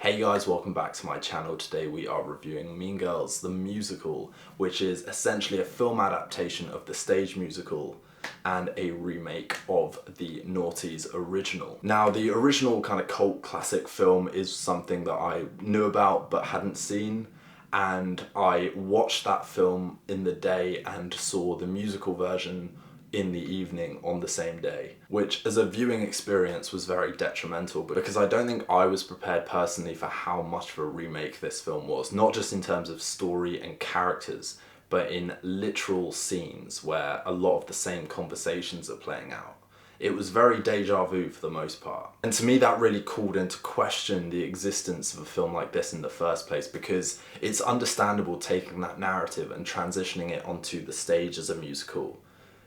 Hey guys, welcome back to my channel. Today we are reviewing Mean Girls, the musical, which is essentially a film adaptation of the stage musical and a remake of the Noughties original. Now, the original kind of cult classic film is something that I knew about but hadn't seen, and I watched that film in the day and saw the musical version in the evening on the same day, which as a viewing experience was very detrimental because I don't think I was prepared personally for how much of a remake this film was, not just in terms of story and characters, but in literal scenes where a lot of the same conversations are playing out. It was very deja vu for the most part. And to me that really called into question the existence of a film like this in the first place, because it's understandable taking that narrative and transitioning it onto the stage as a musical.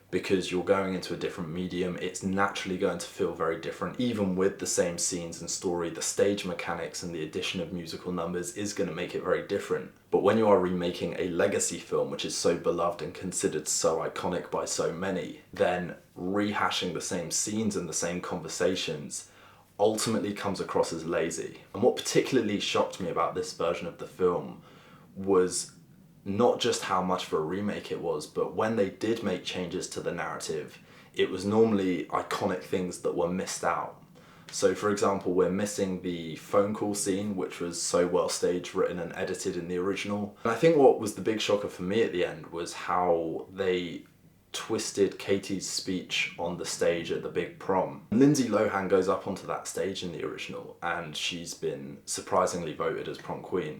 Because you're going into a different medium, it's naturally going to feel very different. Even with the same scenes and story, the stage mechanics and the addition of musical numbers is going to make it very different. But when you are remaking a legacy film, which is so beloved and considered so iconic by so many, then rehashing the same scenes and the same conversations ultimately comes across as lazy. And what particularly shocked me about this version of the film was not just how much of a remake it was, but when they did make changes to the narrative, it was normally iconic things that were missed out. So for example, we're missing the phone call scene, which was so well staged, written and edited in the original. And I think what was the big shocker for me at the end was how they twisted Katie's speech on the stage at the big prom. Lindsay Lohan goes up onto that stage in the original, and she's been surprisingly voted as prom queen.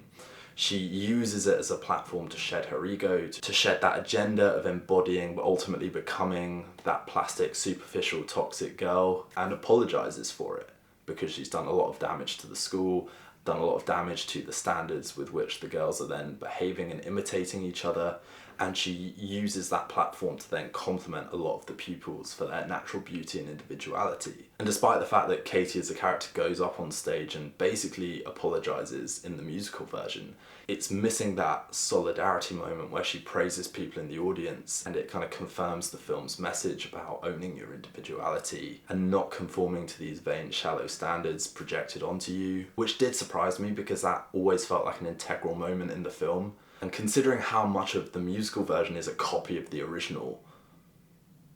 She uses it as a platform to shed her ego, to shed that agenda of embodying but ultimately becoming that plastic, superficial, toxic girl, and apologizes for it because she's done a lot of damage to the school, done a lot of damage to the standards with which the girls are then behaving and imitating each other, and she uses that platform to then compliment a lot of the pupils for their natural beauty and individuality. And despite the fact that Katie as a character goes up on stage and basically apologizes in the musical version, it's missing that solidarity moment where she praises people in the audience, and it kind of confirms the film's message about owning your individuality and not conforming to these vain, shallow standards projected onto you, which did surprise me because that always felt like an integral moment in the film. And considering how much of the musical version is a copy of the original,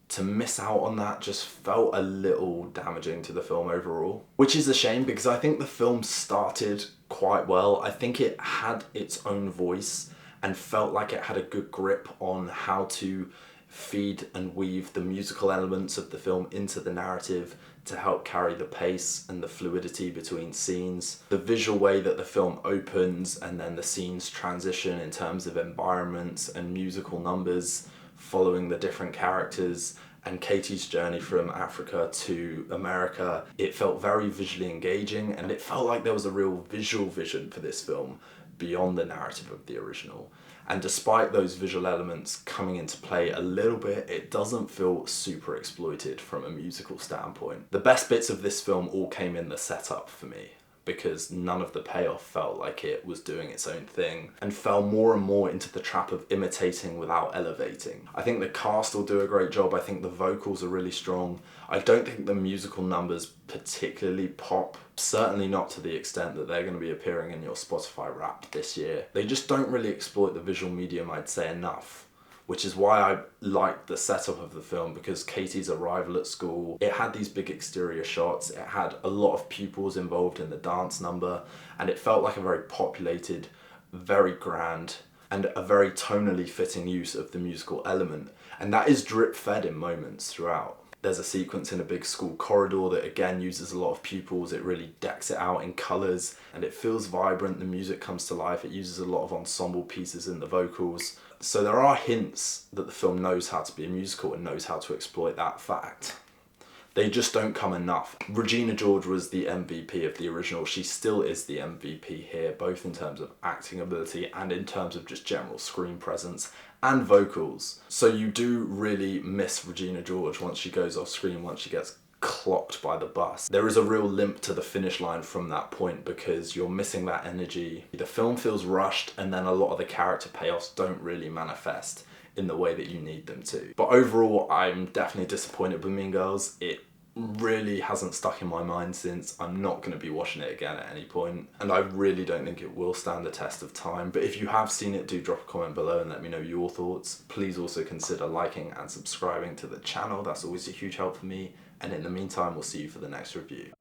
to miss out on that just felt a little damaging to the film overall. Which is a shame because I think the film started quite well. I think it had its own voice and felt like it had a good grip on how to feed and weave the musical elements of the film into the narrative to help carry the pace and the fluidity between scenes. The visual way that the film opens and then the scenes transition in terms of environments and musical numbers following the different characters, and Katie's journey from Africa to America, it felt very visually engaging, and it felt like there was a real visual vision for this film beyond the narrative of the original. And despite those visual elements coming into play a little bit, it doesn't feel super exploited from a musical standpoint. The best bits of this film all came in the setup for me, because none of the payoff felt like it was doing its own thing and fell more and more into the trap of imitating without elevating. I think the cast will do a great job. I think the vocals are really strong. I don't think the musical numbers particularly pop, certainly not to the extent that they're going to be appearing in your Spotify Wrapped this year. They just don't really exploit the visual medium, I'd say, enough. Which is why I liked the setup of the film, because Katie's arrival at school, it had these big exterior shots, it had a lot of pupils involved in the dance number, and it felt like a very populated, very grand, and a very tonally fitting use of the musical element. And that is drip fed in moments throughout. There's a sequence in a big school corridor that again uses a lot of pupils. It really decks it out in colours and it feels vibrant. The music comes to life. It uses a lot of ensemble pieces in the vocals. So there are hints that the film knows how to be a musical and knows how to exploit that fact. They just don't come enough. Regina George was the MVP of the original. She still is the MVP here, both in terms of acting ability and in terms of just general screen presence and vocals. So you do really miss Regina George once she goes off screen, once she gets clocked by the bus. There is a real limp to the finish line from that point because you're missing that energy. The film feels rushed, and then a lot of the character payoffs don't really manifest in the way that you need them to. But overall, I'm definitely disappointed with Mean Girls. It really hasn't stuck in my mind since. I'm not going to be watching it again at any point, and I really don't think it will stand the test of time. But if you have seen it, do drop a comment below and let me know your thoughts. Please also consider liking and subscribing to the channel. That's always a huge help for me, and in the meantime, we'll see you for the next review.